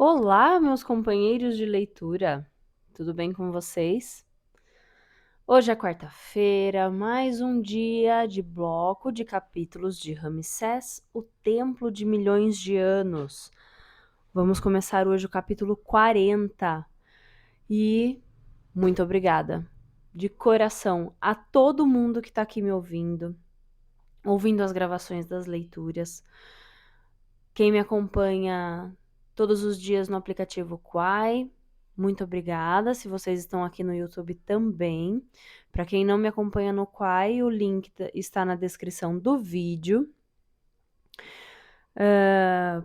Olá, meus companheiros de leitura, tudo bem com vocês? Hoje é quarta-feira, mais um dia de bloco de capítulos de Ramsés, o Templo de Milhões de Anos. Vamos começar hoje o capítulo 40 e muito obrigada, de coração, a todo mundo que está aqui me ouvindo as gravações das leituras. Quem me acompanha todos os dias no aplicativo Quai, muito obrigada. Se vocês estão aqui no YouTube também. Para quem não me acompanha no Quai, o link está na descrição do vídeo.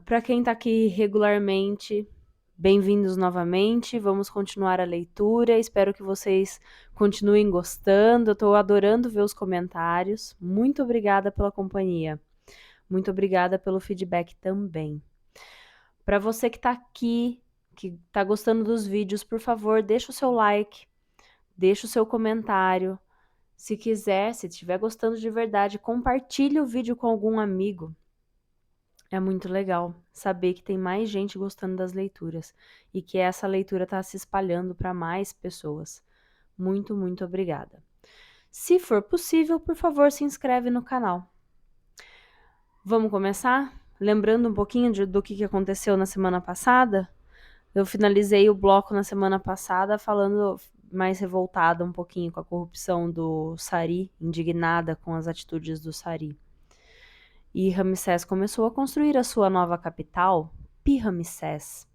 Para quem está aqui regularmente, bem-vindos novamente. Vamos continuar a leitura. Espero que vocês continuem gostando. Eu estou adorando ver os comentários. Muito obrigada pela companhia. Muito obrigada pelo feedback também. Para você que está aqui, que está gostando dos vídeos, por favor, deixa o seu like, deixa o seu comentário. Se quiser, se estiver gostando de verdade, compartilhe o vídeo com algum amigo. É muito legal saber que tem mais gente gostando das leituras e que essa leitura está se espalhando para mais pessoas. Muito, muito obrigada. Se for possível, por favor, se inscreve no canal. Vamos começar? Lembrando um pouquinho do que aconteceu na semana passada? Eu finalizei o bloco na semana passada falando mais revoltada um pouquinho com a corrupção do Sari, indignada com as atitudes do Sari. E Ramsés começou a construir a sua nova capital, Pi-Ramsés.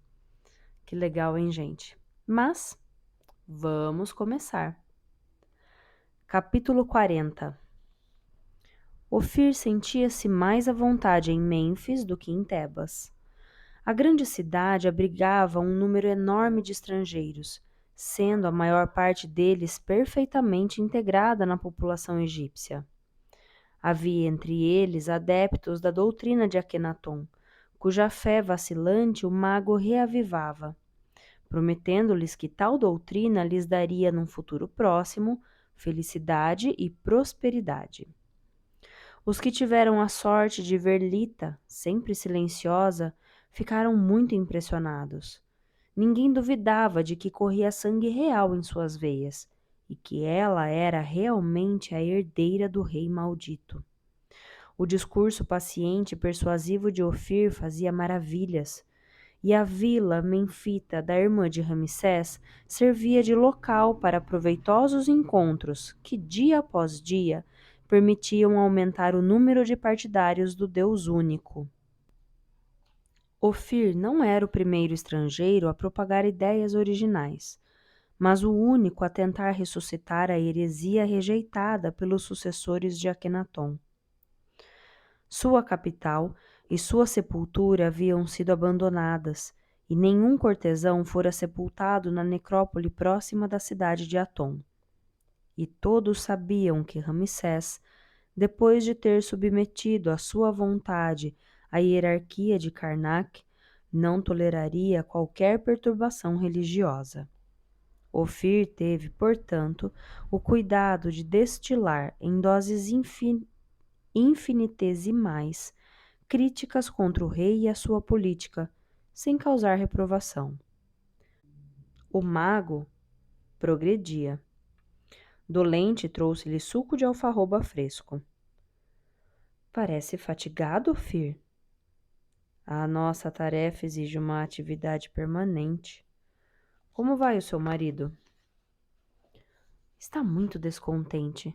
Que legal, hein, gente? Mas vamos começar. Capítulo 40. Ofir sentia-se mais à vontade em Mênfis do que em Tebas. A grande cidade abrigava um número enorme de estrangeiros, sendo a maior parte deles perfeitamente integrada na população egípcia. Havia entre eles adeptos da doutrina de Akenaton, cuja fé vacilante o mago reavivava, prometendo-lhes que tal doutrina lhes daria num futuro próximo felicidade e prosperidade. Os que tiveram a sorte de ver Lita, sempre silenciosa, ficaram muito impressionados. Ninguém duvidava de que corria sangue real em suas veias e que ela era realmente a herdeira do rei maldito. O discurso paciente e persuasivo de Ofir fazia maravilhas, e a vila menfita da irmã de Ramsés servia de local para proveitosos encontros que, dia após dia, permitiam aumentar o número de partidários do Deus único. Ofir não era o primeiro estrangeiro a propagar ideias originais, mas o único a tentar ressuscitar a heresia rejeitada pelos sucessores de Akenaton. Sua capital e sua sepultura haviam sido abandonadas, e nenhum cortesão fora sepultado na necrópole próxima da cidade de Aton. E todos sabiam que Ramsés, depois de ter submetido à sua vontade a hierarquia de Karnak, não toleraria qualquer perturbação religiosa. Ofir teve, portanto, o cuidado de destilar em doses infinitesimais críticas contra o rei e a sua política, sem causar reprovação. O mago progredia. Dolente trouxe-lhe suco de alfarroba fresco. Parece fatigado, Fir? A nossa tarefa exige uma atividade permanente. Como vai o seu marido? Está muito descontente.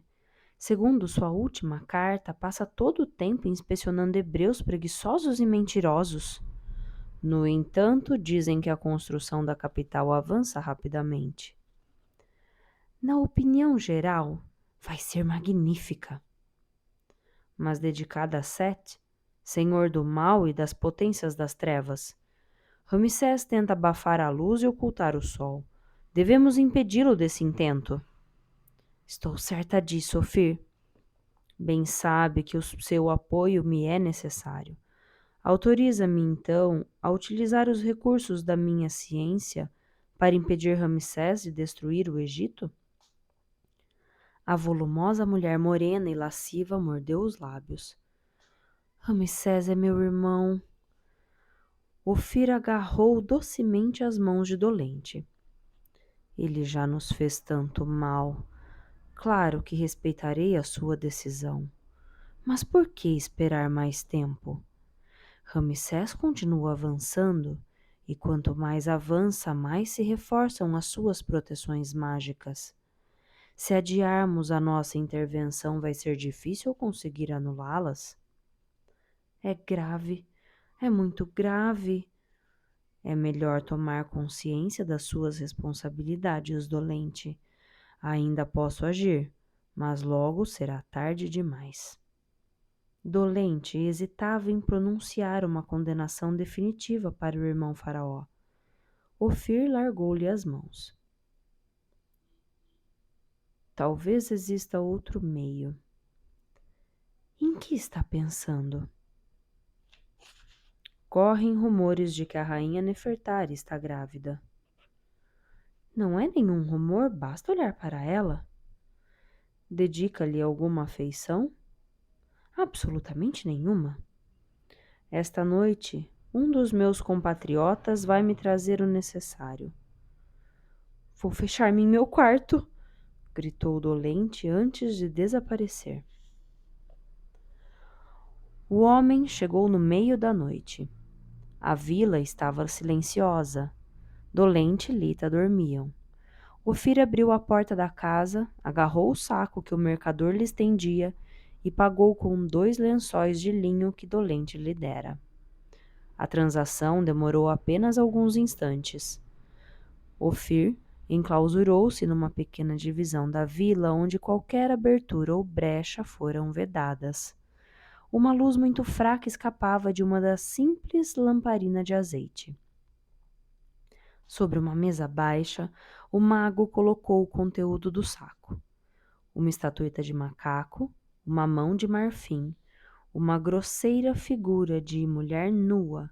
Segundo sua última carta, passa todo o tempo inspecionando hebreus preguiçosos e mentirosos. No entanto, dizem que a construção da capital avança rapidamente. Na opinião geral, vai ser magnífica. Mas dedicada a Set, senhor do mal e das potências das trevas, Ramsés tenta abafar a luz e ocultar o sol. Devemos impedi-lo desse intento. Estou certa disso, Ofir. Bem sabe que o seu apoio me é necessário. Autoriza-me, então, a utilizar os recursos da minha ciência para impedir Ramsés de destruir o Egito? A volumosa mulher morena e lasciva mordeu os lábios. Ramsés é meu irmão. Ofir agarrou docemente as mãos de Dolente. Ele já nos fez tanto mal. Claro que respeitarei a sua decisão. Mas por que esperar mais tempo? Ramsés continua avançando, e quanto mais avança, mais se reforçam as suas proteções mágicas. Se adiarmos a nossa intervenção, vai ser difícil conseguir anulá-las? É grave, é muito grave. É melhor tomar consciência das suas responsabilidades, Dolente. Ainda posso agir, mas logo será tarde demais. Dolente hesitava em pronunciar uma condenação definitiva para o irmão Faraó. Ofir largou-lhe as mãos. Talvez exista outro meio. Em que está pensando? Correm rumores de que a rainha Nefertari está grávida. Não é nenhum rumor, basta olhar para ela. Dedica-lhe alguma afeição? Absolutamente nenhuma. Esta noite, um dos meus compatriotas vai me trazer o necessário. Vou fechar-me em meu quarto, gritou Dolente antes de desaparecer. O homem chegou no meio da noite. A vila estava silenciosa. Dolente e Lita dormiam. Ofir abriu a porta da casa, agarrou o saco que o mercador lhe estendia e pagou com 2 lençóis de linho que Dolente lhe dera. A transação demorou apenas alguns instantes. Ofir enclausurou-se numa pequena divisão da vila onde qualquer abertura ou brecha foram vedadas. Uma luz muito fraca escapava de uma das simples lamparinas de azeite. Sobre uma mesa baixa, o mago colocou o conteúdo do saco: uma estatueta de macaco, uma mão de marfim, uma grosseira figura de mulher nua,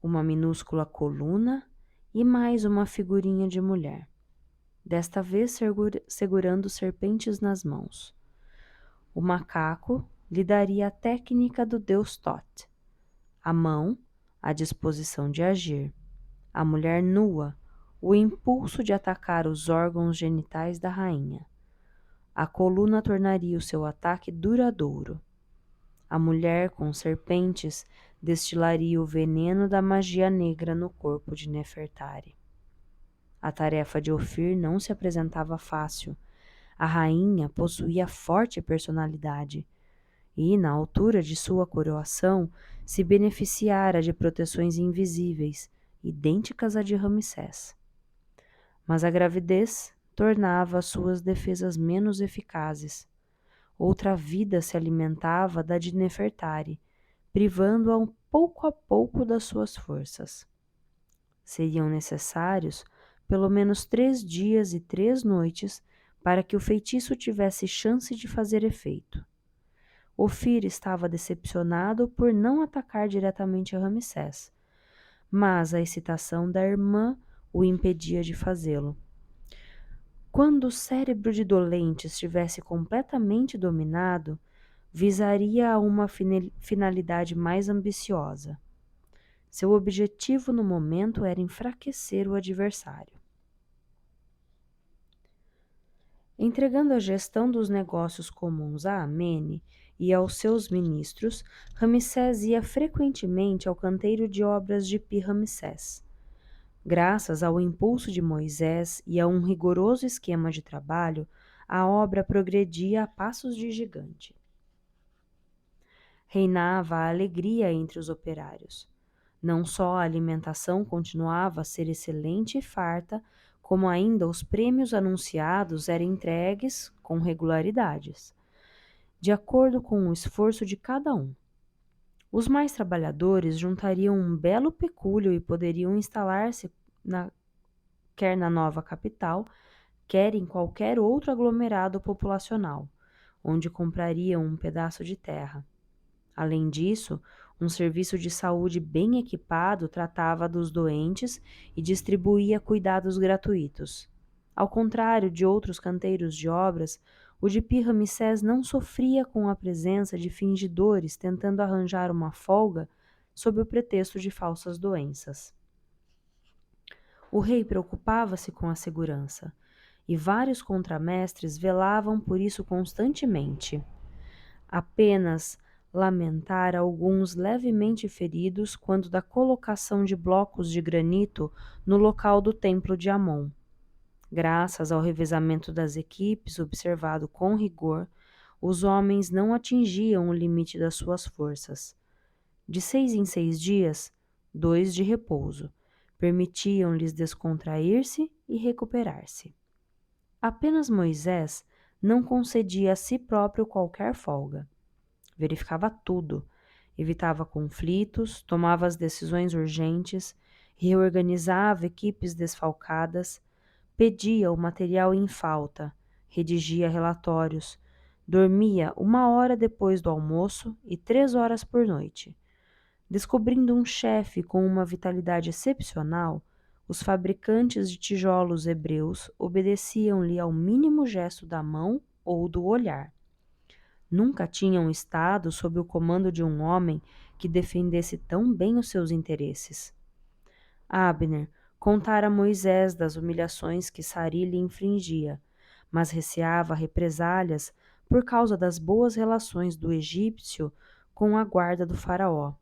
uma minúscula coluna e mais uma figurinha de mulher, desta vez segurando serpentes nas mãos. O macaco lhe daria a técnica do deus Thoth, a mão, a disposição de agir, a mulher nua, o impulso de atacar os órgãos genitais da rainha. A coluna tornaria o seu ataque duradouro. A mulher com serpentes destilaria o veneno da magia negra no corpo de Nefertari. A tarefa de Ofir não se apresentava fácil. A rainha possuía forte personalidade e, na altura de sua coroação, se beneficiara de proteções invisíveis, idênticas à de Ramsés. Mas a gravidez tornava suas defesas menos eficazes. Outra vida se alimentava da de Nefertari, privando-a pouco a pouco das suas forças. Seriam necessários pelo menos 3 dias e 3 noites para que o feitiço tivesse chance de fazer efeito. Ofir estava decepcionado por não atacar diretamente a Ramsés, mas a excitação da irmã o impedia de fazê-lo. Quando o cérebro de Dolente estivesse completamente dominado, visaria a uma finalidade mais ambiciosa. Seu objetivo no momento era enfraquecer o adversário. Entregando a gestão dos negócios comuns a Amene e aos seus ministros, Ramsés ia frequentemente ao canteiro de obras de Pi-Ramsés. Graças ao impulso de Moisés e a um rigoroso esquema de trabalho, a obra progredia a passos de gigante. Reinava a alegria entre os operários. Não só a alimentação continuava a ser excelente e farta, como ainda os prêmios anunciados eram entregues com regularidades, de acordo com o esforço de cada um. Os mais trabalhadores juntariam um belo pecúlio e poderiam instalar-se quer na nova capital, quer em qualquer outro aglomerado populacional, onde comprariam um pedaço de terra. Além disso, um serviço de saúde bem equipado tratava dos doentes e distribuía cuidados gratuitos. Ao contrário de outros canteiros de obras, o de Pi-Ramsés não sofria com a presença de fingidores tentando arranjar uma folga sob o pretexto de falsas doenças. O rei preocupava-se com a segurança, e vários contramestres velavam por isso constantemente. Apenas lamentara alguns levemente feridos quando da colocação de blocos de granito no local do templo de Amon. Graças ao revezamento das equipes observado com rigor, os homens não atingiam o limite das suas forças. De 6 em 6 dias, 2 de repouso, permitiam-lhes descontrair-se e recuperar-se. Apenas Moisés não concedia a si próprio qualquer folga. Verificava tudo, evitava conflitos, tomava as decisões urgentes, reorganizava equipes desfalcadas, pedia o material em falta, redigia relatórios, dormia 1 hora depois do almoço e 3 horas por noite. Descobrindo um chefe com uma vitalidade excepcional, os fabricantes de tijolos hebreus obedeciam-lhe ao mínimo gesto da mão ou do olhar. Nunca tinham estado sob o comando de um homem que defendesse tão bem os seus interesses. Abner contara a Moisés das humilhações que Sari lhe infligia, mas receava represálias por causa das boas relações do egípcio com a guarda do faraó.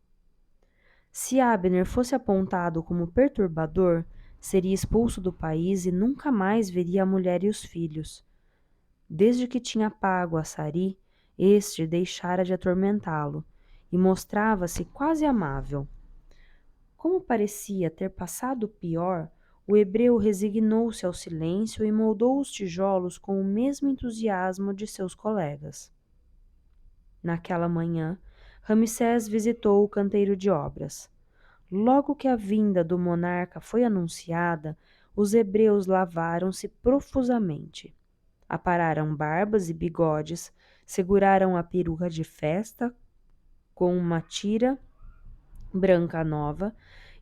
Se Abner fosse apontado como perturbador, seria expulso do país e nunca mais veria a mulher e os filhos. Desde que tinha pago a Sari, este deixara de atormentá-lo e mostrava-se quase amável. Como parecia ter passado o pior, o hebreu resignou-se ao silêncio e moldou os tijolos com o mesmo entusiasmo de seus colegas. Naquela manhã, Ramsés visitou o canteiro de obras. Logo que a vinda do monarca foi anunciada, os hebreus lavaram-se profusamente. Apararam barbas e bigodes, seguraram a peruca de festa com uma tira branca nova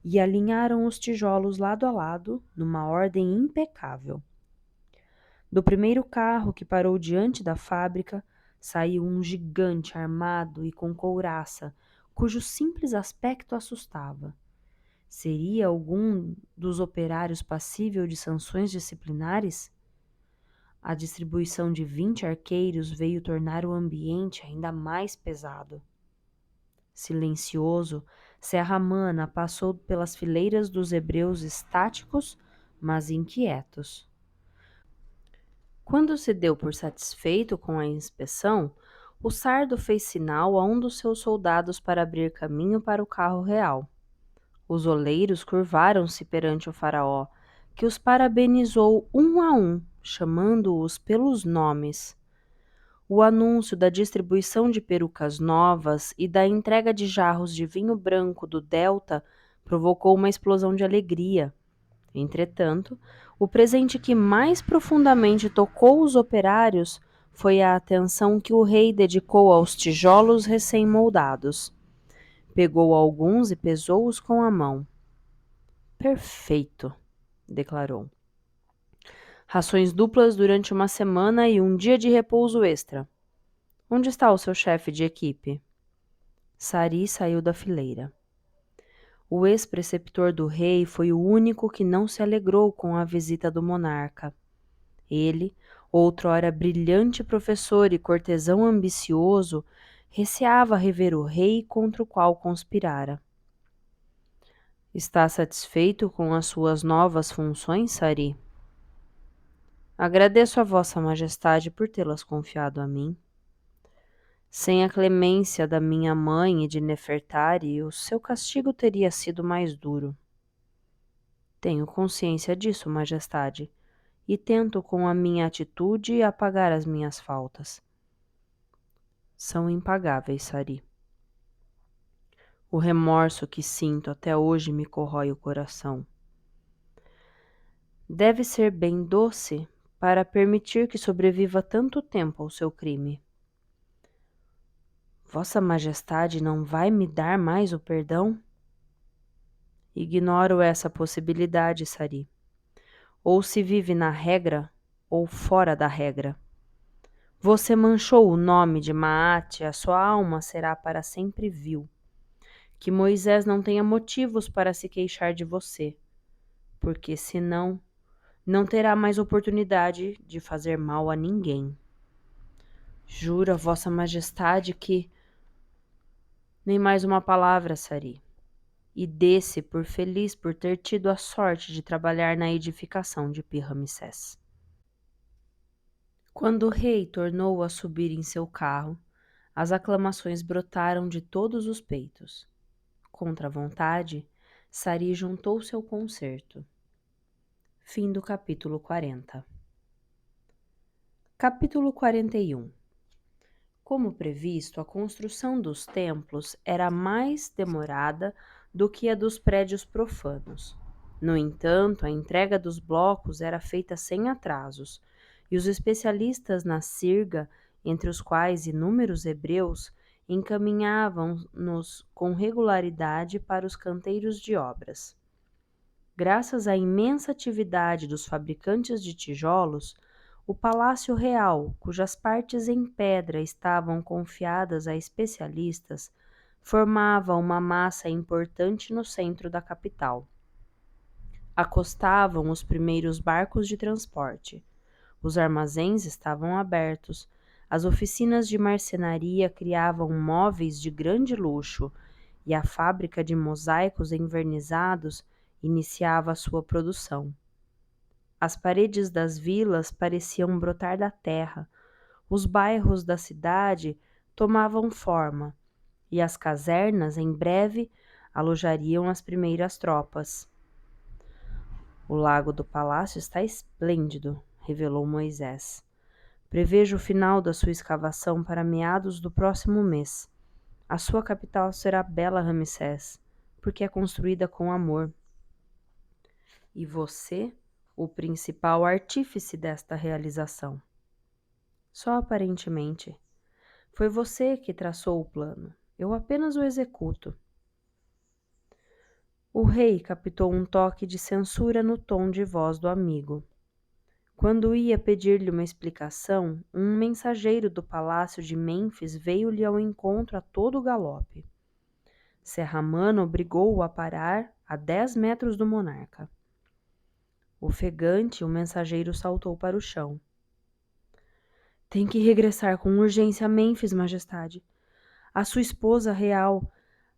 e alinharam os tijolos lado a lado, numa ordem impecável. Do primeiro carro que parou diante da fábrica, saiu um gigante armado e com couraça, cujo simples aspecto assustava. Seria algum dos operários passível de sanções disciplinares? A distribuição de 20 arqueiros veio tornar o ambiente ainda mais pesado. Silencioso, Serra-Mana passou pelas fileiras dos hebreus estáticos, mas inquietos. Quando se deu por satisfeito com a inspeção, o sardo fez sinal a um dos seus soldados para abrir caminho para o carro real. Os oleiros curvaram-se perante o faraó, que os parabenizou um a um, chamando-os pelos nomes. O anúncio da distribuição de perucas novas e da entrega de jarros de vinho branco do Delta provocou uma explosão de alegria. Entretanto, o presente que mais profundamente tocou os operários foi a atenção que o rei dedicou aos tijolos recém-moldados. Pegou alguns e pesou-os com a mão. Perfeito, declarou. Rações duplas durante uma semana e um dia de repouso extra. Onde está o seu chefe de equipe? Sari saiu da fileira. O ex-preceptor do rei foi o único que não se alegrou com a visita do monarca. Ele, outrora brilhante professor e cortesão ambicioso, receava rever o rei contra o qual conspirara. Está satisfeito com as suas novas funções, Sari? Agradeço a vossa majestade por tê-las confiado a mim. Sem a clemência da minha mãe e de Nefertari, o seu castigo teria sido mais duro. Tenho consciência disso, majestade, e tento com a minha atitude apagar as minhas faltas. São impagáveis, Sari. O remorso que sinto até hoje me corrói o coração. Deve ser bem doce para permitir que sobreviva tanto tempo ao seu crime. Vossa Majestade não vai me dar mais o perdão? Ignoro essa possibilidade, Sari. Ou se vive na regra, ou fora da regra. Você manchou o nome de Maat e a sua alma será para sempre vil. Que Moisés não tenha motivos para se queixar de você, porque senão não terá mais oportunidade de fazer mal a ninguém. Jura, Vossa Majestade, que... Nem mais uma palavra, Sari. E dê-se por feliz por ter tido a sorte de trabalhar na edificação de Pi-Ramsés. Quando o rei tornou a subir em seu carro, as aclamações brotaram de todos os peitos. Contra a vontade, Sari juntou-se ao concerto. Fim do capítulo 40. Capítulo 41. Como previsto, a construção dos templos era mais demorada do que a dos prédios profanos. No entanto, a entrega dos blocos era feita sem atrasos, e os especialistas na sirga, entre os quais inúmeros hebreus, encaminhavam-nos com regularidade para os canteiros de obras. Graças à imensa atividade dos fabricantes de tijolos, o Palácio Real, cujas partes em pedra estavam confiadas a especialistas, formava uma massa importante no centro da capital. Acostavam os primeiros barcos de transporte. Os armazéns estavam abertos. As oficinas de marcenaria criavam móveis de grande luxo e a fábrica de mosaicos envernizados iniciava sua produção. As paredes das vilas pareciam brotar da terra, os bairros da cidade tomavam forma, e as casernas, em breve, alojariam as primeiras tropas. O lago do palácio está esplêndido, revelou Moisés. Prevejo o final da sua escavação para meados do próximo mês. A sua capital será bela, Ramsés, porque é construída com amor. E você, o principal artífice desta realização. Só aparentemente. Foi você que traçou o plano. Eu apenas o executo. O rei captou um toque de censura no tom de voz do amigo. Quando ia pedir-lhe uma explicação, um mensageiro do palácio de Mênfis veio-lhe ao encontro a todo galope. Serramano obrigou-o a parar a 10 metros do monarca. Ofegante, o mensageiro saltou para o chão. Tem que regressar com urgência a Mênfis, Majestade. A sua esposa real,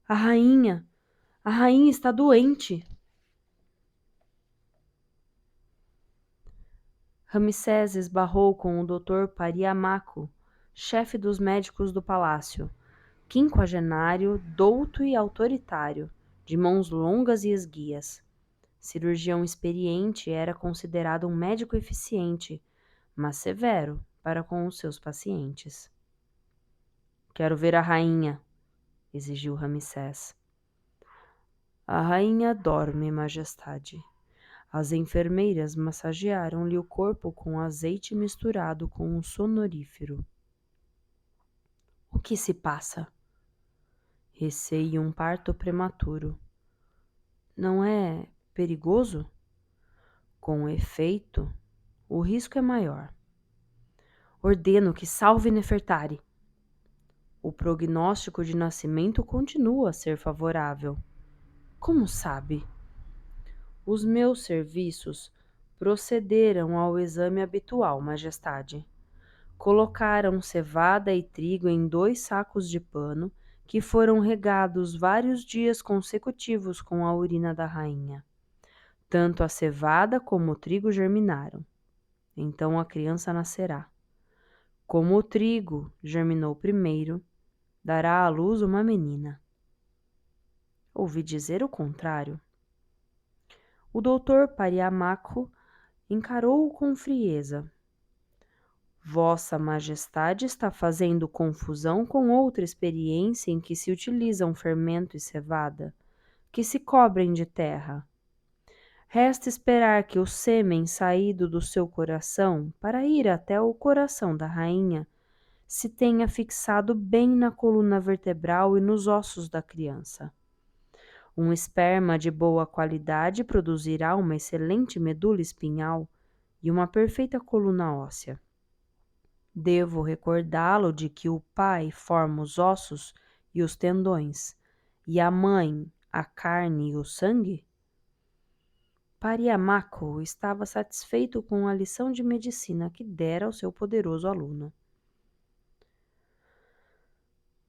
a rainha está doente. Ramsés esbarrou com o Dr. Pariamaco, chefe dos médicos do palácio, quinquagenário, douto e autoritário, de mãos longas e esguias. Cirurgião experiente, era considerado um médico eficiente, mas severo para com os seus pacientes. Quero ver a rainha, exigiu Ramsés. A rainha dorme, Majestade. As enfermeiras massagearam-lhe o corpo com azeite misturado com um sonorífero. O que se passa? Receio um parto prematuro. Não é perigoso? Com efeito, o risco é maior. Ordeno que salve Nefertari. O prognóstico de nascimento continua a ser favorável. Como sabe? Os meus serviços procederam ao exame habitual, Majestade. Colocaram cevada e trigo em 2 sacos de pano que foram regados vários dias consecutivos com a urina da rainha. Tanto a cevada como o trigo germinaram. Então a criança nascerá. Como o trigo germinou primeiro, dará à luz uma menina. Ouvi dizer o contrário. O doutor Pariamaco encarou-o com frieza. Vossa Majestade está fazendo confusão com outra experiência em que se utilizam fermento e cevada, que se cobrem de terra. Resta esperar que o sêmen saído do seu coração para ir até o coração da rainha se tenha fixado bem na coluna vertebral e nos ossos da criança. Um esperma de boa qualidade produzirá uma excelente medula espinhal e uma perfeita coluna óssea. Devo recordá-lo de que o pai forma os ossos e os tendões, E a mãe, a carne e o sangue? Pariamaco estava satisfeito com a lição de medicina que dera ao seu poderoso aluno.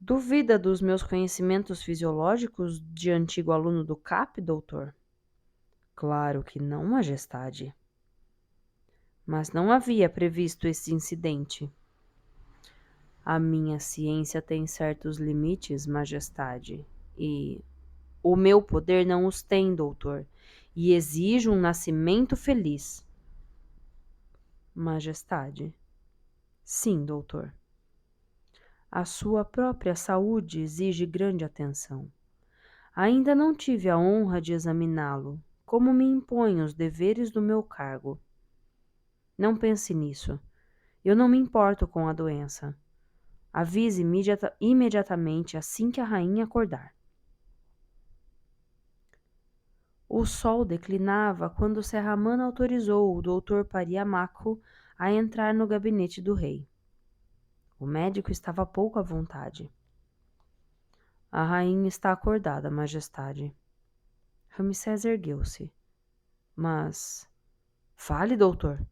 Duvida dos meus conhecimentos fisiológicos de antigo aluno do CAP, doutor? Claro que não, majestade. Mas não havia previsto esse incidente. A minha ciência tem certos limites, majestade, e o meu poder não os tem, doutor, e exijo um nascimento feliz. Majestade. Sim, doutor. A sua própria saúde exige grande atenção. Ainda não tive a honra de examiná-lo, como me impõem os deveres do meu cargo. Não pense nisso. Eu não me importo com a doença. Avise imediatamente assim que a rainha acordar. O sol declinava quando Serraman autorizou o Dr. Pariamaco a entrar no gabinete do rei. O médico estava pouco à vontade. A rainha está acordada, majestade. Ramsés ergueu-se. Mas... Fale, doutor.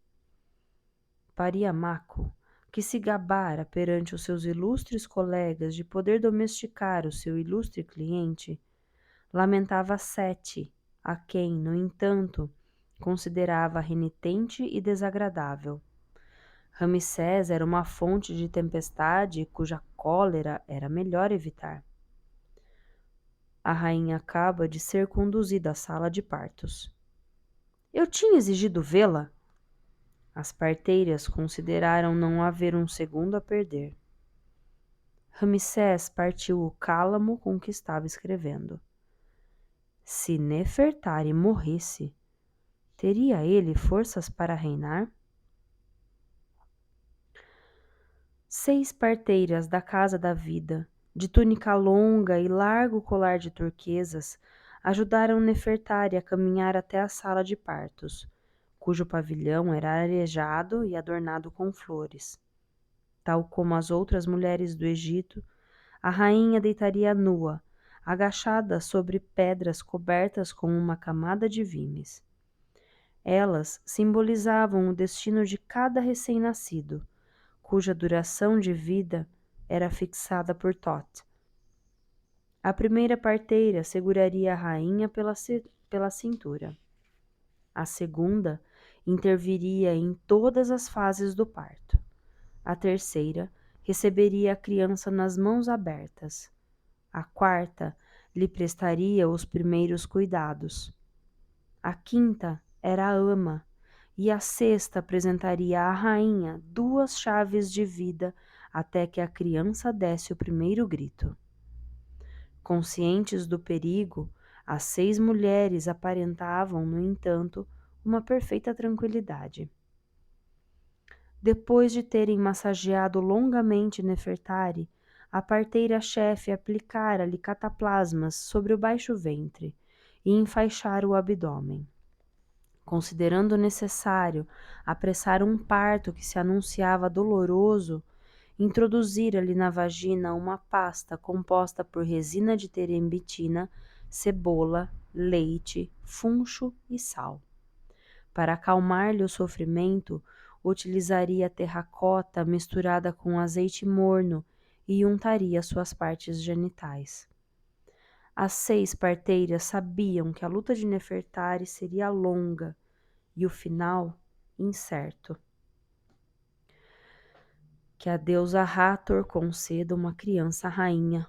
Pariamaco, que se gabara perante os seus ilustres colegas de poder domesticar o seu ilustre cliente, lamentava Sete, a quem, no entanto, considerava renitente e desagradável. Ramsés era uma fonte de tempestade cuja cólera era melhor evitar. A rainha acaba de ser conduzida à sala de partos. Eu tinha exigido vê-la. As parteiras consideraram não haver um segundo a perder. Ramsés partiu o cálamo com que estava escrevendo. Se Nefertari morresse, teria ele forças para reinar? 6 parteiras da Casa da Vida, de túnica longa e largo colar de turquesas, ajudaram Nefertari a caminhar até a sala de partos, cujo pavilhão era arejado e adornado com flores. Tal como as outras mulheres do Egito, a rainha deitaria nua, agachada sobre pedras cobertas com uma camada de vimes. Elas simbolizavam o destino de cada recém-nascido, cuja duração de vida era fixada por Thoth. A primeira parteira seguraria a rainha pela cintura. A segunda interviria em todas as fases do parto. A terceira receberia a criança nas mãos abertas. A quarta lhe prestaria os primeiros cuidados. A quinta era a ama, e a sexta apresentaria à rainha 2 chaves de vida até que a criança desse o primeiro grito. Conscientes do perigo, as 6 mulheres aparentavam, no entanto, uma perfeita tranquilidade. Depois de terem massageado longamente Nefertari, a parteira-chefe aplicara-lhe cataplasmas sobre o baixo ventre e enfaixara o abdômen. Considerando necessário apressar um parto que se anunciava doloroso, introduzira-lhe na vagina uma pasta composta por resina de terebintina, cebola, leite, funcho e sal. Para acalmar-lhe o sofrimento, utilizaria terracota misturada com azeite morno e untaria suas partes genitais. As 6 parteiras sabiam que a luta de Nefertari seria longa e o final incerto. Que a deusa Hathor conceda uma criança rainha,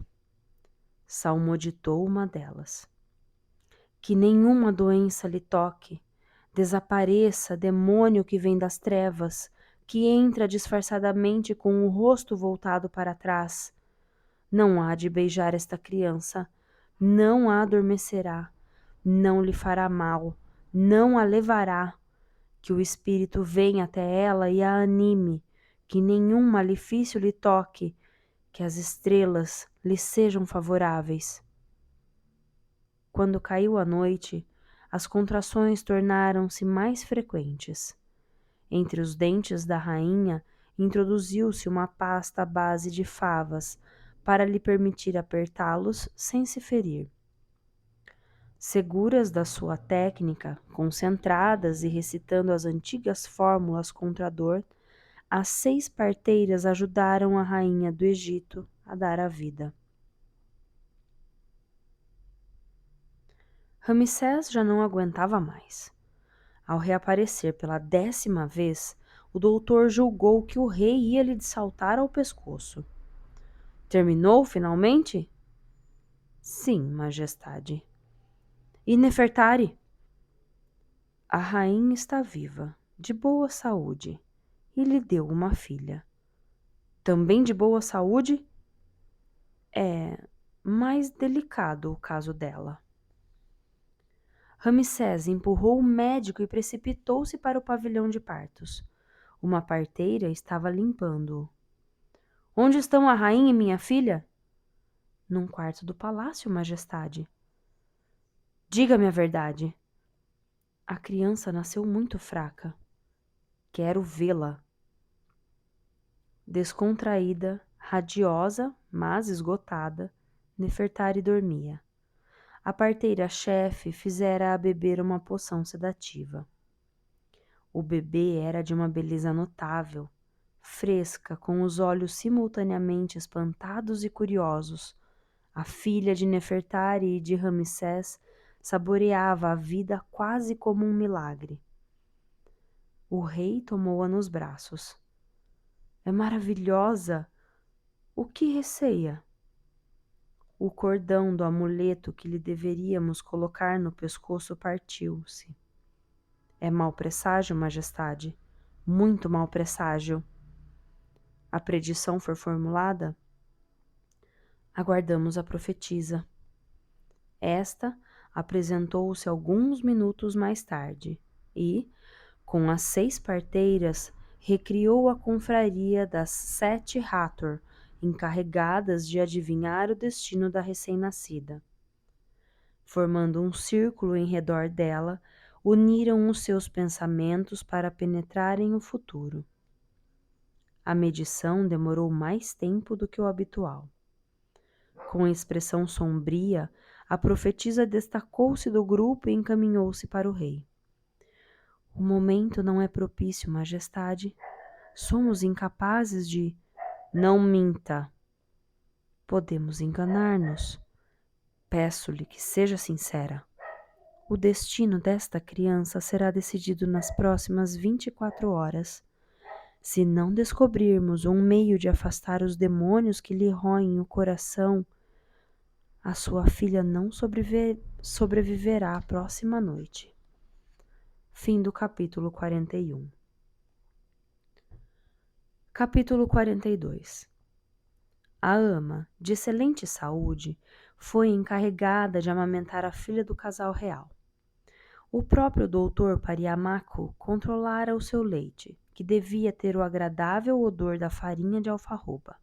salmoditou uma delas. Que nenhuma doença lhe toque, desapareça, demônio que vem das trevas, que entra disfarçadamente com o rosto voltado para trás. Não há de beijar esta criança, não a adormecerá, não lhe fará mal, não a levará. Que o espírito venha até ela e a anime, que nenhum malefício lhe toque, que as estrelas lhe sejam favoráveis. Quando caiu a noite, as contrações tornaram-se mais frequentes. Entre os dentes da rainha introduziu-se uma pasta à base de favas, para lhe permitir apertá-los sem se ferir. Seguras da sua técnica, concentradas e recitando as antigas fórmulas contra a dor, as 6 parteiras ajudaram a rainha do Egito a dar a vida. Ramsés já não aguentava mais. Ao reaparecer pela 10ª vez, o doutor julgou que o rei ia lhe saltar ao pescoço. Terminou, finalmente? Sim, majestade. E Nefertari? A rainha está viva, de boa saúde, e lhe deu uma filha. Também de boa saúde? É mais delicado o caso dela. Ramsés empurrou o médico e precipitou-se para o pavilhão de partos. Uma parteira estava limpando-o. Onde estão a rainha e minha filha? Num quarto do palácio, majestade. Diga-me a verdade. A criança nasceu muito fraca. Quero vê-la. Descontraída, radiosa, mas esgotada, Nefertari dormia. A parteira-chefe fizera-a beber uma poção sedativa. O bebê era de uma beleza notável, fresca, com os olhos simultaneamente espantados e curiosos. A filha de Nefertari e de Ramsés saboreava a vida quase como um milagre. O rei tomou-a nos braços. É maravilhosa! O que receia? O cordão do amuleto que lhe deveríamos colocar no pescoço partiu-se. É mau presságio, majestade. Muito mau presságio. A predição foi formulada? Aguardamos a profetisa. Esta apresentou-se alguns minutos mais tarde e, com as 6 parteiras, recriou a confraria das 7 Hathor, encarregadas de adivinhar o destino da recém-nascida. Formando um círculo em redor dela, uniram os seus pensamentos para penetrarem o futuro. A medição demorou mais tempo do que o habitual. Com expressão sombria, a profetisa destacou-se do grupo e encaminhou-se para o rei. O momento não é propício, majestade. Somos incapazes de... Não minta. Podemos enganar-nos. Peço-lhe que seja sincera. O destino desta criança será decidido nas próximas 24 horas. Se não descobrirmos um meio de afastar os demônios que lhe roem o coração, a sua filha não sobreviverá à próxima noite. Fim do capítulo 41. Capítulo 42. A ama, de excelente saúde, foi encarregada de amamentar a filha do casal real. O próprio doutor Pariamaco controlara o seu leite, que devia ter o agradável odor da farinha de alfarroba.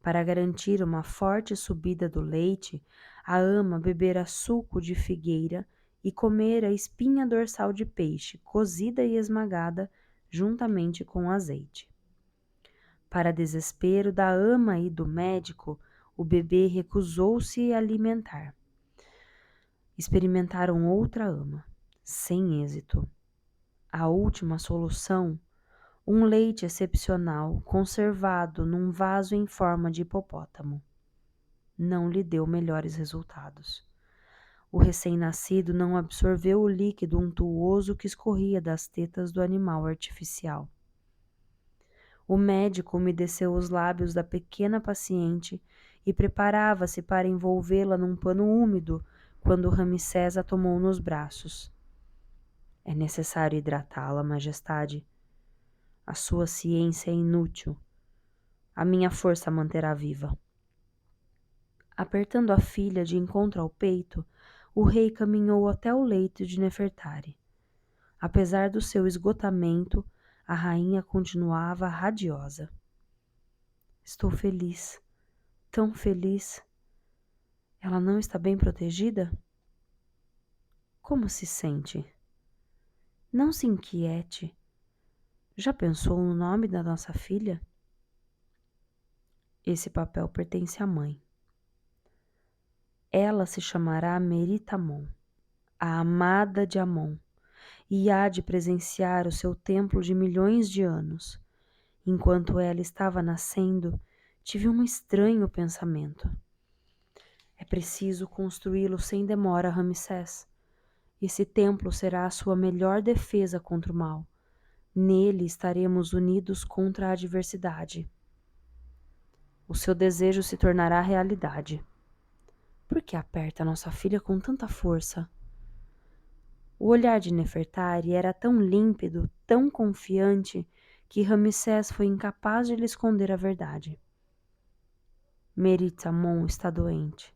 Para garantir uma forte subida do leite, a ama bebera suco de figueira e comera espinha dorsal de peixe, cozida e esmagada juntamente com azeite. Para desespero da ama e do médico, o bebê recusou-se a alimentar. Experimentaram outra ama, sem êxito. A última solução, um leite excepcional conservado num vaso em forma de hipopótamo, não lhe deu melhores resultados. O recém-nascido não absorveu o líquido untuoso que escorria das tetas do animal artificial. O médico umedeceu os lábios da pequena paciente e preparava-se para envolvê-la num pano úmido quando Ramsés a tomou nos braços. É necessário hidratá-la, majestade. A sua ciência é inútil. A minha força a manterá viva. Apertando a filha de encontro ao peito, o rei caminhou até o leito de Nefertari. Apesar do seu esgotamento, a rainha continuava radiosa. Estou feliz, tão feliz. Ela não está bem protegida? Como se sente? Não se inquiete. Já pensou no nome da nossa filha? Esse papel pertence à mãe. Ela se chamará Meritamon, a amada de Amon, e há de presenciar o seu templo de milhões de anos. Enquanto ela estava nascendo, tive um estranho pensamento. É preciso construí-lo sem demora, Ramsés. Esse templo será a sua melhor defesa contra o mal. Nele estaremos unidos contra a adversidade. O seu desejo se tornará realidade. Por que aperta nossa filha com tanta força? O olhar de Nefertari era tão límpido, tão confiante, que Ramsés foi incapaz de lhe esconder a verdade. Merit-Amon está doente.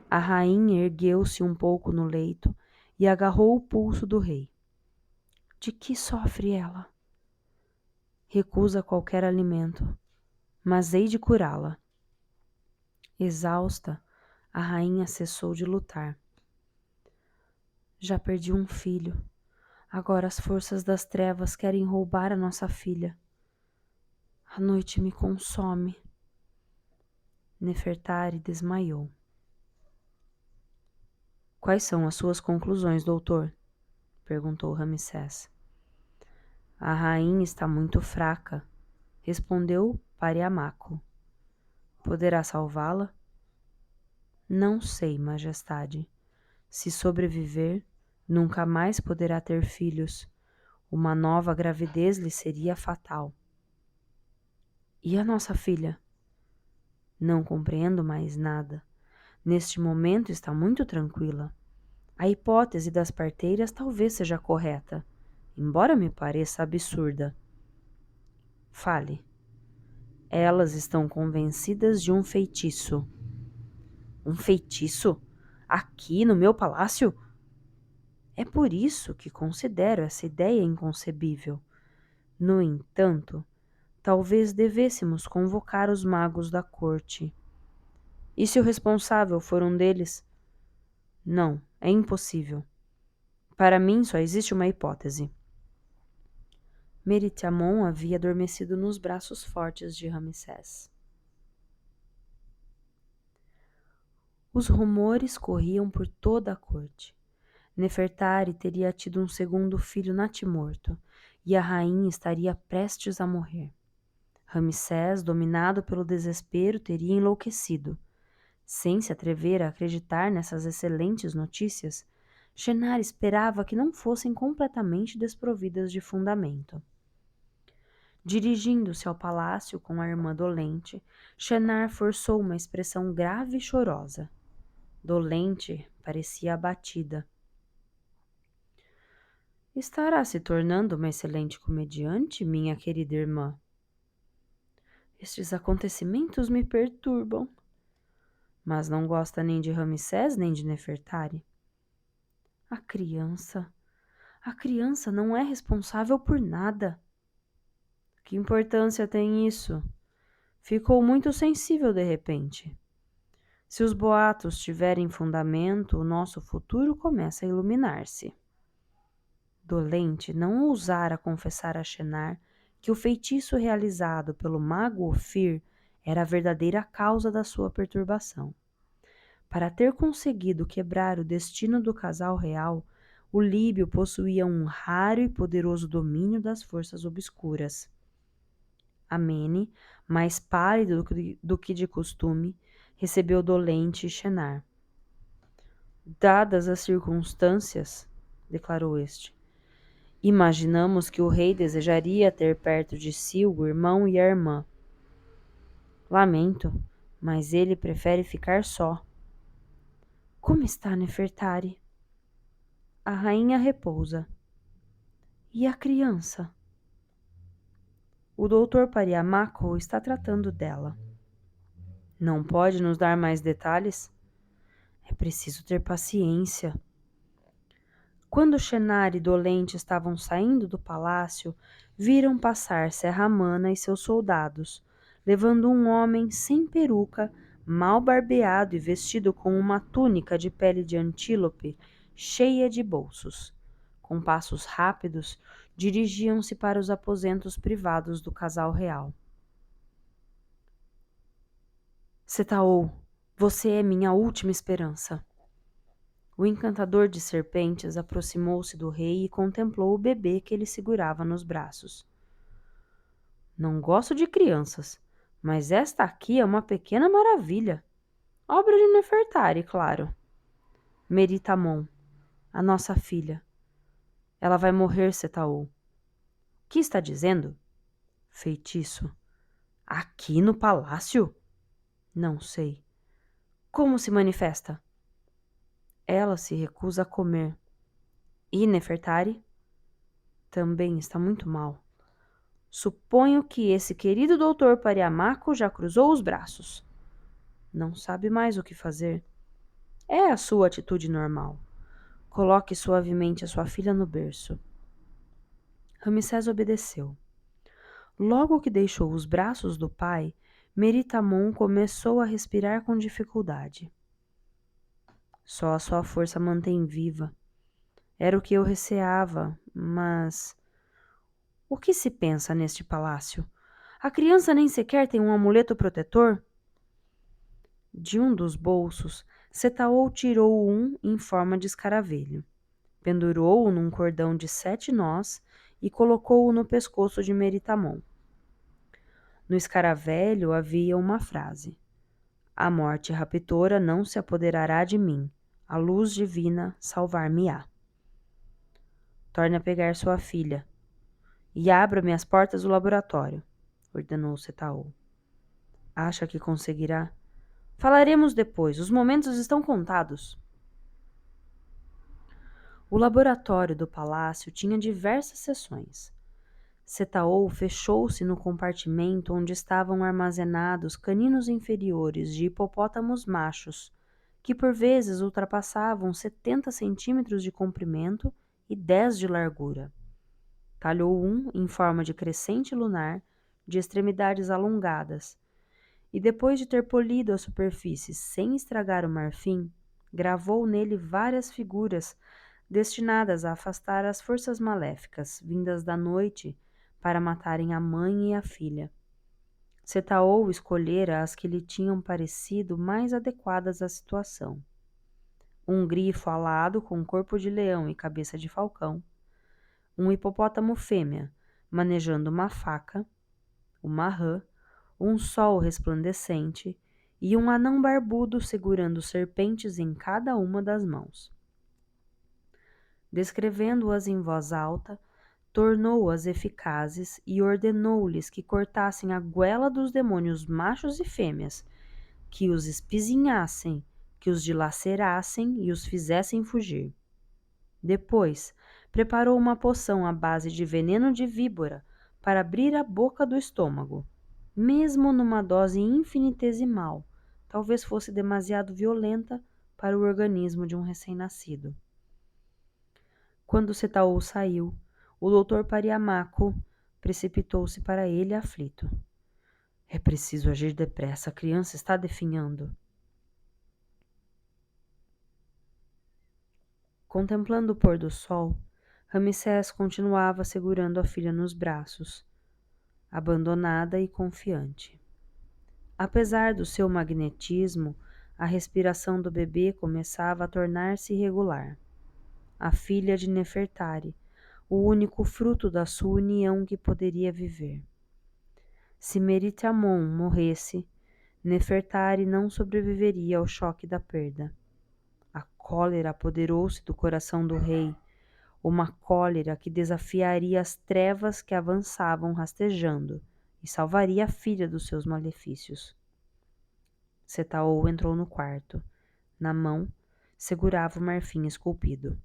A rainha ergueu-se um pouco no leito e agarrou o pulso do rei. De que sofre ela? Recusa qualquer alimento, mas hei de curá-la. Exausta, a rainha cessou de lutar. Já perdi um filho. Agora as forças das trevas querem roubar a nossa filha. A noite me consome. Nefertari desmaiou. Quais são as suas conclusões, doutor? Perguntou Ramsés. A rainha está muito fraca, respondeu Pariamaco. Poderá salvá-la? Não sei, majestade. Se sobreviver, nunca mais poderá ter filhos. Uma nova gravidez lhe seria fatal. E a nossa filha? Não compreendo mais nada. Neste momento está muito tranquila. A hipótese das parteiras talvez seja correta, embora me pareça absurda. Fale. Elas estão convencidas de um feitiço. Um feitiço? Aqui no meu palácio? É por isso que considero essa ideia inconcebível. No entanto, talvez devêssemos convocar os magos da corte. E se o responsável for um deles? Não, é impossível. Para mim só existe uma hipótese. Merit-Amon havia adormecido nos braços fortes de Ramsés. Os rumores corriam por toda a corte. Nefertari teria tido um segundo filho natimorto, e a rainha estaria prestes a morrer. Ramsés, dominado pelo desespero, teria enlouquecido. Sem se atrever a acreditar nessas excelentes notícias, Shenar esperava que não fossem completamente desprovidas de fundamento. Dirigindo-se ao palácio com a irmã dolente, Shenar forçou uma expressão grave e chorosa. Dolente parecia abatida. Estará se tornando uma excelente comediante, minha querida irmã? Estes acontecimentos me perturbam. Mas não gosta nem de Ramsés nem de Nefertari. A criança não é responsável por nada. Que importância tem isso? Ficou muito sensível de repente. Se os boatos tiverem fundamento, o nosso futuro começa a iluminar-se. Dolente não ousara confessar a Shenar que o feitiço realizado pelo mago Ofir era a verdadeira causa da sua perturbação. Para ter conseguido quebrar o destino do casal real, o Líbio possuía um raro e poderoso domínio das forças obscuras. Amene, mais pálido do que de costume, recebeu Dolente e Shenar. Dadas as circunstâncias, declarou este, imaginamos que o rei desejaria ter perto de si o irmão e a irmã. Lamento, mas ele prefere ficar só. Como está Nefertari? A rainha repousa. E a criança? O doutor Pariamaco está tratando dela. Não pode nos dar mais detalhes? É preciso ter paciência. Quando Shenar e Dolente estavam saindo do palácio, viram passar Serramana e seus soldados, levando um homem sem peruca, mal barbeado e vestido com uma túnica de pele de antílope cheia de bolsos. Com passos rápidos, dirigiam-se para os aposentos privados do casal real. Setaou, você é minha última esperança. O encantador de serpentes aproximou-se do rei e contemplou o bebê que ele segurava nos braços. Não gosto de crianças, mas esta aqui é uma pequena maravilha. Obra de Nefertari, claro. Meritamon, a nossa filha. Ela vai morrer, Setaou. Que está dizendo? Feitiço. Aqui no palácio? Não sei. Como se manifesta? Ela se recusa a comer. E Nefertari? Também está muito mal. Suponho que esse querido doutor Pariamaco já cruzou os braços. Não sabe mais o que fazer. É a sua atitude normal. Coloque suavemente a sua filha no berço. Ramsés obedeceu. Logo que deixou os braços do pai, Meritamon começou a respirar com dificuldade. Só a sua força mantém viva. Era o que eu receava, mas... O que se pensa neste palácio? A criança nem sequer tem um amuleto protetor? De um dos bolsos, Setaou tirou um em forma de escaravelho. Pendurou-o num cordão de 7 nós e colocou-o no pescoço de Meritamon. No escaravelho havia uma frase: A morte raptora não se apoderará de mim. A luz divina salvar-me-á. Torne a pegar sua filha e abra-me as portas do laboratório, ordenou Setaou. Acha que conseguirá? Falaremos depois, os momentos estão contados. O laboratório do palácio tinha diversas seções. Setaou fechou-se no compartimento onde estavam armazenados caninos inferiores de hipopótamos machos, que por vezes ultrapassavam 70 centímetros de comprimento e 10 de largura. Talhou um em forma de crescente lunar, de extremidades alongadas, e depois de ter polido a superfície sem estragar o marfim, gravou nele várias figuras destinadas a afastar as forças maléficas vindas da noite para matarem a mãe e a filha. Setaou escolhera as que lhe tinham parecido mais adequadas à situação. Um grifo alado com corpo de leão e cabeça de falcão, um hipopótamo fêmea manejando uma faca, uma rã, um sol resplandecente e um anão barbudo segurando serpentes em cada uma das mãos. Descrevendo-as em voz alta, tornou-as eficazes e ordenou-lhes que cortassem a goela dos demônios machos e fêmeas, que os espizinhassem, que os dilacerassem e os fizessem fugir. Depois, preparou uma poção à base de veneno de víbora para abrir a boca do estômago, mesmo numa dose infinitesimal, talvez fosse demasiado violenta para o organismo de um recém-nascido. Quando Setaou saiu, o doutor Pariamaco precipitou-se para ele aflito. É preciso agir depressa, a criança está definhando. Contemplando o pôr do sol, Ramsés continuava segurando a filha nos braços, abandonada e confiante. Apesar do seu magnetismo, a respiração do bebê começava a tornar-se irregular. A filha de Nefertari, o único fruto da sua união que poderia viver. Se Meritamon morresse, Nefertari não sobreviveria ao choque da perda. A cólera apoderou-se do coração do rei, uma cólera que desafiaria as trevas que avançavam rastejando e salvaria a filha dos seus malefícios. Setaou entrou no quarto. Na mão, segurava o marfim esculpido.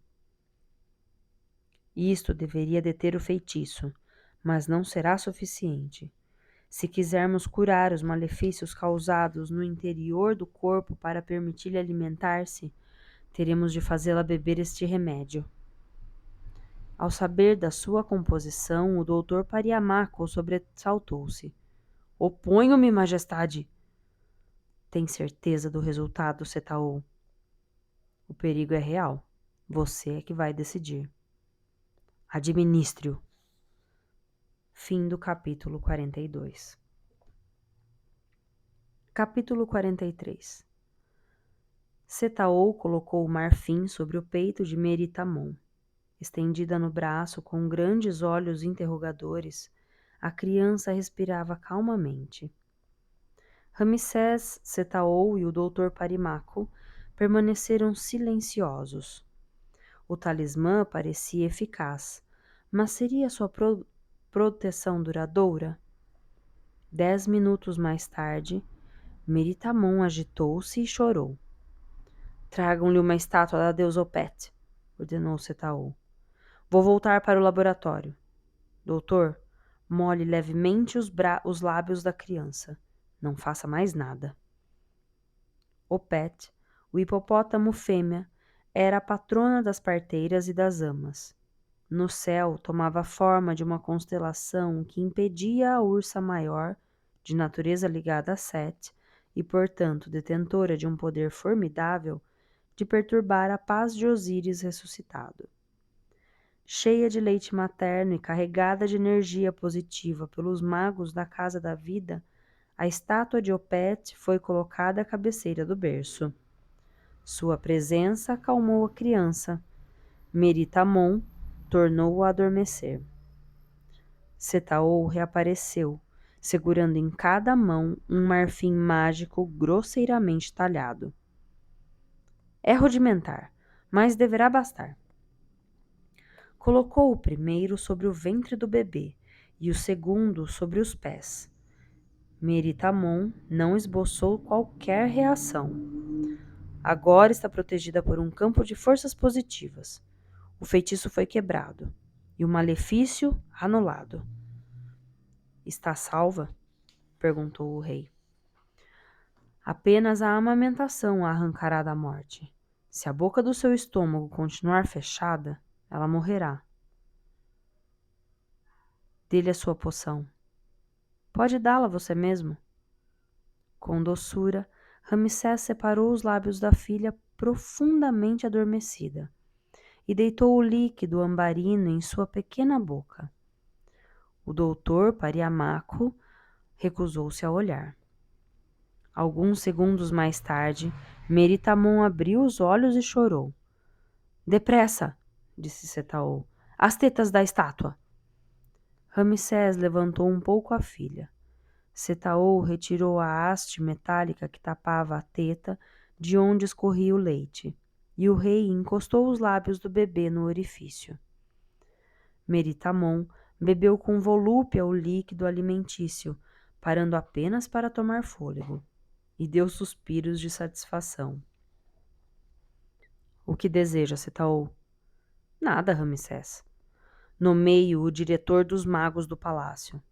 Isto deveria deter o feitiço, mas não será suficiente. Se quisermos curar os malefícios causados no interior do corpo para permitir-lhe alimentar-se, teremos de fazê-la beber este remédio. Ao saber da sua composição, o doutor Pariamaco sobressaltou-se. Oponho-me, majestade! Tem certeza do resultado, Setaou? O perigo é real. Você é que vai decidir. Administre-o. Fim do capítulo 42. Capítulo 43. Setaou colocou o marfim sobre o peito de Meritamon. Estendida no braço, com grandes olhos interrogadores, a criança respirava calmamente. Ramsés, Setaou e o Dr. Parimaco permaneceram silenciosos. O talismã parecia eficaz, mas seria sua proteção duradoura? 10 minutos mais tarde, Meritamon agitou-se e chorou. Tragam-lhe uma estátua da deusa Opet, ordenou Setaou. Vou voltar para o laboratório. Doutor, molhe levemente os lábios da criança. Não faça mais nada. Opet, o hipopótamo fêmea, era a patrona das parteiras e das amas. No céu tomava a forma de uma constelação que impedia a ursa maior, de natureza ligada a Set, e portanto detentora de um poder formidável, de perturbar a paz de Osíris ressuscitado. Cheia de leite materno e carregada de energia positiva pelos magos da Casa da Vida, a estátua de Opet foi colocada à cabeceira do berço. Sua presença acalmou a criança. Meritamon tornou-o a adormecer. Setaou reapareceu, segurando em cada mão um marfim mágico grosseiramente talhado. É rudimentar, mas deverá bastar. Colocou o primeiro sobre o ventre do bebê e o segundo sobre os pés. Meritamon não esboçou qualquer reação. Agora está protegida por um campo de forças positivas. O feitiço foi quebrado e o malefício anulado. Está salva? Perguntou o rei. Apenas a amamentação a arrancará da morte. Se a boca do seu estômago continuar fechada, ela morrerá. Dê-lhe a sua poção. Pode dá-la você mesmo. Com doçura, Ramsés separou os lábios da filha profundamente adormecida e deitou o líquido ambarino em sua pequena boca. O doutor Pariamaco recusou-se a olhar. Alguns segundos mais tarde, Meritamon abriu os olhos e chorou. Depressa, disse Setaou. As tetas da estátua. Ramsés levantou um pouco a filha. Setaou retirou a haste metálica que tapava a teta de onde escorria o leite, e o rei encostou os lábios do bebê no orifício. Meritamon bebeu com volúpia o líquido alimentício, parando apenas para tomar fôlego, e deu suspiros de satisfação. O que deseja, Setaou? Nada, Ramsés. Nomeio o diretor dos magos do palácio.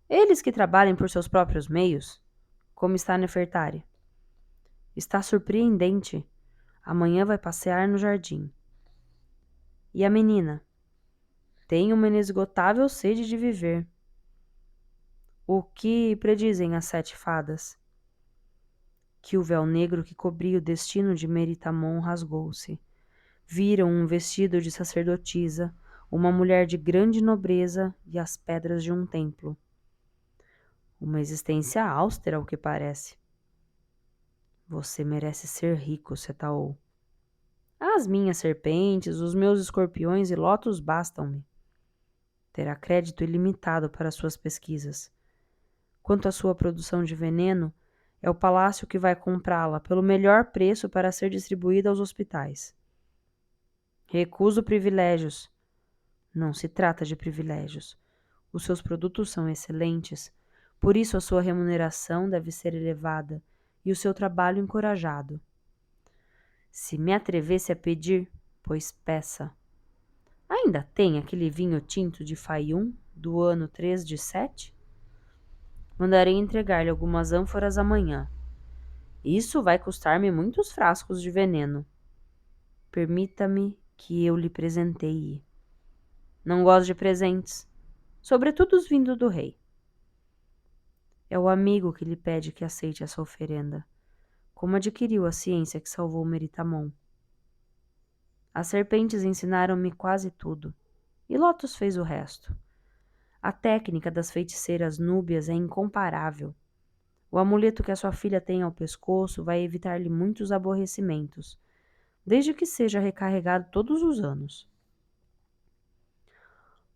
Eles que trabalhem por seus próprios meios. Como está Nefertari? Está surpreendente. Amanhã vai passear no jardim. E a menina? Tem uma inesgotável sede de viver. O que predizem as 7 fadas? Que o véu negro que cobria o destino de Meritamon rasgou-se. Viram um vestido de sacerdotisa, uma mulher de grande nobreza e as pedras de um templo. Uma existência austera, ao que parece. Você merece ser rico, Setaou. As minhas serpentes, os meus escorpiões e lotos bastam-me. Terá crédito ilimitado para suas pesquisas. Quanto à sua produção de veneno, é o palácio que vai comprá-la pelo melhor preço para ser distribuída aos hospitais. Recuso privilégios. Não se trata de privilégios. Os seus produtos são excelentes, por isso a sua remuneração deve ser elevada e o seu trabalho encorajado. Se me atrevesse a pedir, pois peça. Ainda tem aquele vinho tinto de Faium, do ano 3 de Sete? Mandarei entregar-lhe algumas ânforas amanhã. Isso vai custar-me muitos frascos de veneno. Permita-me que eu lhe presenteie. Não gosto de presentes, sobretudo os vindos do rei. É o amigo que lhe pede que aceite essa oferenda. Como adquiriu a ciência que salvou Meritamon? As serpentes ensinaram-me quase tudo, e Lotus fez o resto. A técnica das feiticeiras núbias é incomparável. O amuleto que a sua filha tem ao pescoço vai evitar-lhe muitos aborrecimentos, desde que seja recarregado todos os anos.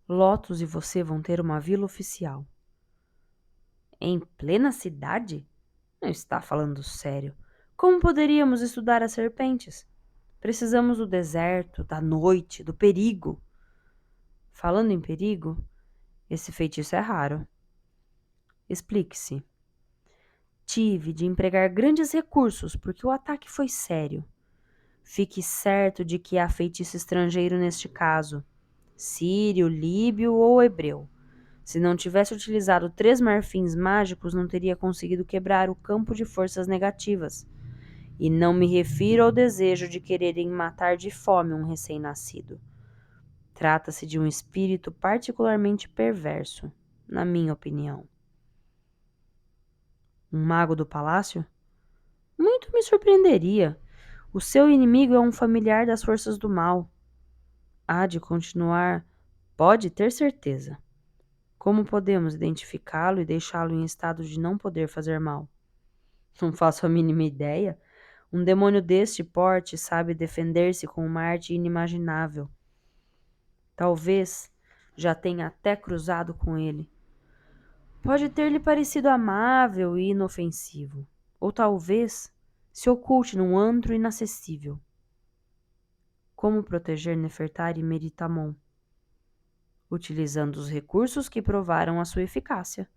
Lotus e você vão ter uma vila oficial. Em plena cidade? Não está falando sério. Como poderíamos estudar as serpentes? Precisamos do deserto, da noite, do perigo. Falando em perigo, esse feitiço é raro. Explique-se. Tive de empregar grandes recursos porque o ataque foi sério. Fique certo de que há feitiço estrangeiro neste caso, sírio, líbio ou hebreu. Se não tivesse utilizado 3 marfins mágicos, não teria conseguido quebrar o campo de forças negativas. E não me refiro ao desejo de quererem matar de fome um recém-nascido. Trata-se de um espírito particularmente perverso, na minha opinião. Um mago do palácio? Muito me surpreenderia. O seu inimigo é um familiar das forças do mal. Há de continuar, pode ter certeza. Como podemos identificá-lo e deixá-lo em estado de não poder fazer mal? Não faço a mínima ideia. Um demônio deste porte sabe defender-se com uma arte inimaginável. Talvez já tenha até cruzado com ele. Pode ter-lhe parecido amável e inofensivo. Ou talvez se oculte num antro inacessível. Como proteger Nefertari e Meritamon? Utilizando os recursos que provaram a sua eficácia.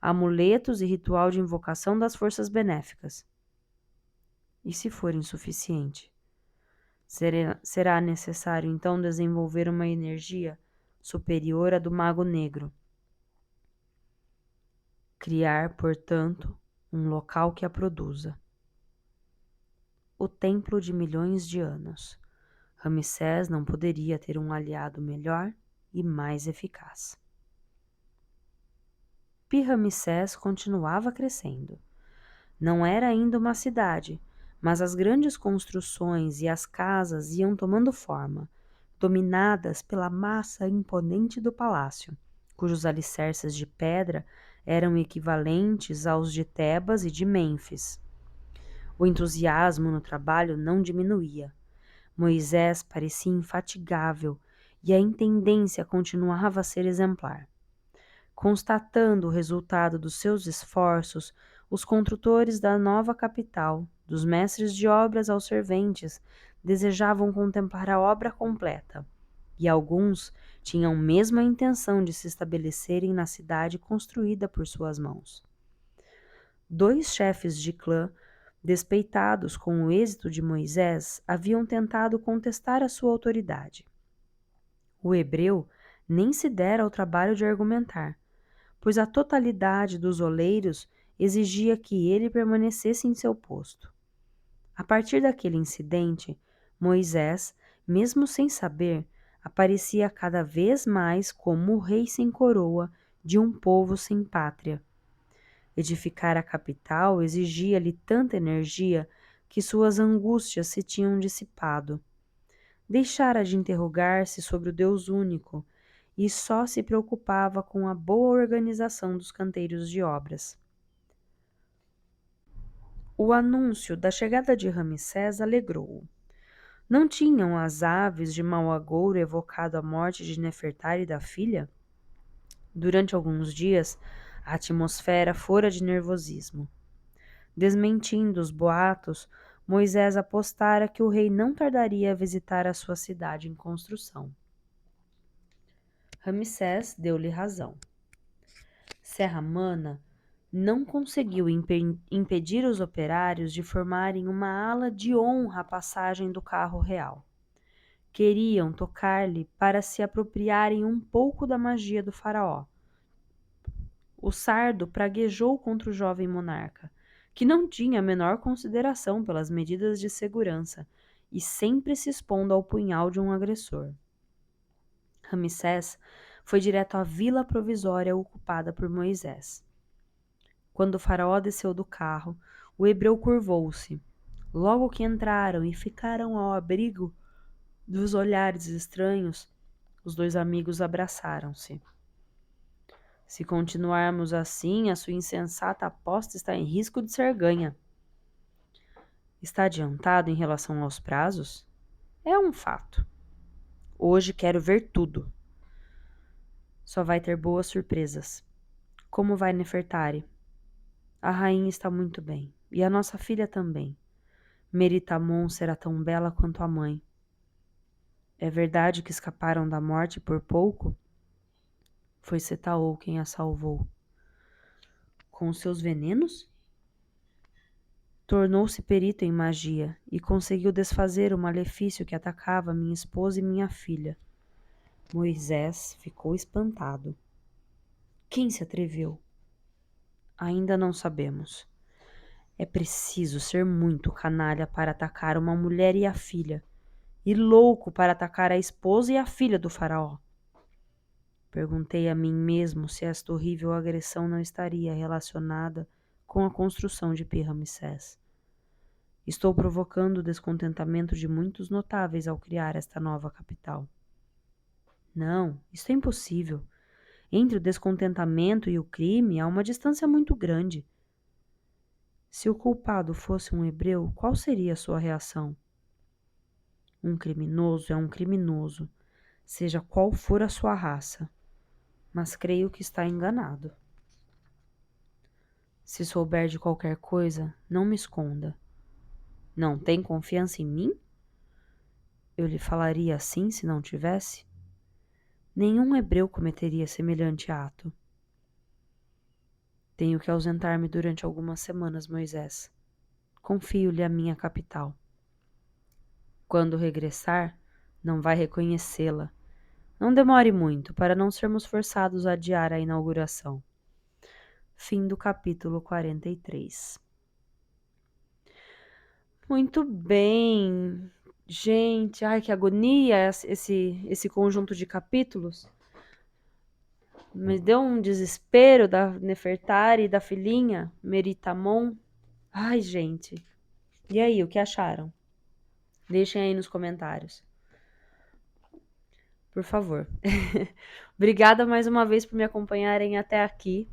Amuletos e ritual de invocação das forças benéficas. E se for insuficiente? Será necessário então desenvolver uma energia superior à do Mago Negro. Criar, portanto, um local que a produza. O Templo de Milhões de Anos. Ramsés não poderia ter um aliado melhor e mais eficaz. Pi-Ramsés continuava crescendo. Não era ainda uma cidade, mas as grandes construções e as casas iam tomando forma, dominadas pela massa imponente do palácio, cujos alicerces de pedra eram equivalentes aos de Tebas e de Mênfis. O entusiasmo no trabalho não diminuía. Moisés parecia infatigável e a intendência continuava a ser exemplar. Constatando o resultado dos seus esforços, os construtores da nova capital, dos mestres de obras aos serventes, desejavam contemplar a obra completa, e alguns tinham mesmo a intenção de se estabelecerem na cidade construída por suas mãos. 2 chefes de clã, despeitados com o êxito de Moisés, haviam tentado contestar a sua autoridade. O hebreu nem se dera ao trabalho de argumentar, pois a totalidade dos oleiros exigia que ele permanecesse em seu posto. A partir daquele incidente, Moisés, mesmo sem saber, aparecia cada vez mais como o rei sem coroa de um povo sem pátria. Edificar a capital exigia-lhe tanta energia que suas angústias se tinham dissipado. Deixara de interrogar-se sobre o Deus único e só se preocupava com a boa organização dos canteiros de obras. O anúncio da chegada de Ramsés alegrou-o. Não tinham as aves de mau agouro evocado a morte de Nefertari e da filha? Durante alguns dias, a atmosfera fora de nervosismo. Desmentindo os boatos, Moisés apostara que o rei não tardaria a visitar a sua cidade em construção. Ramsés deu-lhe razão. Serra Mana não conseguiu impedir os operários de formarem uma ala de honra à passagem do carro real. Queriam tocar-lhe para se apropriarem um pouco da magia do faraó. O sardo praguejou contra o jovem monarca, que não tinha a menor consideração pelas medidas de segurança e sempre se expondo ao punhal de um agressor. Ramsés foi direto à vila provisória ocupada por Moisés. Quando o faraó desceu do carro, o hebreu curvou-se. Logo que entraram e ficaram ao abrigo dos olhares estranhos, os 2 amigos abraçaram-se. Se continuarmos assim, a sua insensata aposta está em risco de ser ganha. Está adiantado em relação aos prazos? É um fato. Hoje quero ver tudo. Só vai ter boas surpresas. Como vai Nefertari? A rainha está muito bem. E a nossa filha também. Meritamon será tão bela quanto a mãe. É verdade que escaparam da morte por pouco? Foi Setaou quem a salvou. Com os seus venenos? Tornou-se perito em magia e conseguiu desfazer o malefício que atacava minha esposa e minha filha. Moisés ficou espantado. Quem se atreveu? Ainda não sabemos. É preciso ser muito canalha para atacar uma mulher e a filha, e louco para atacar a esposa e a filha do faraó. Perguntei a mim mesmo se esta horrível agressão não estaria relacionada com a construção de Pi-Ramsés. Estou provocando o descontentamento de muitos notáveis ao criar esta nova capital. Não, isso é impossível. Entre o descontentamento e o crime há uma distância muito grande. Se o culpado fosse um hebreu, qual seria a sua reação? Um criminoso é um criminoso, seja qual for a sua raça. Mas creio que está enganado. Se souber de qualquer coisa, não me esconda. Não tem confiança em mim? Eu lhe falaria assim se não tivesse? Nenhum hebreu cometeria semelhante ato. Tenho que ausentar-me durante algumas semanas, Moisés. Confio-lhe a minha capital. Quando regressar, não vai reconhecê-la. Não demore muito, para não sermos forçados a adiar a inauguração. Fim do capítulo 43. Muito bem, gente. Ai, que agonia esse conjunto de capítulos. Me deu um desespero da Nefertari e da filhinha, Meritamon. Ai, gente. E aí, o que acharam? Deixem aí nos comentários. Por favor. Obrigada mais uma vez por me acompanharem até aqui.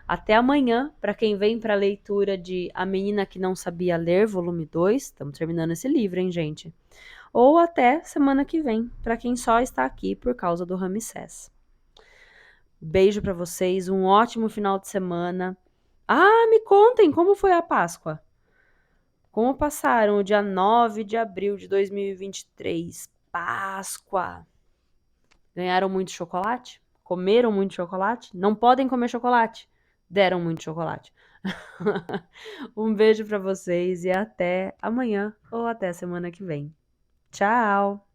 Até amanhã, para quem vem para a leitura de A Menina que Não Sabia Ler, volume 2. Estamos terminando esse livro, hein, gente? Ou até semana que vem, para quem só está aqui por causa do Ramsés. Beijo para vocês, um ótimo final de semana. Ah, me contem como foi a Páscoa. Como passaram o dia 9 de abril de 2023? Páscoa! Ganharam muito chocolate? Comeram muito chocolate? Não podem comer chocolate? Deram muito chocolate. Um beijo para vocês e até amanhã ou até semana que vem. Tchau!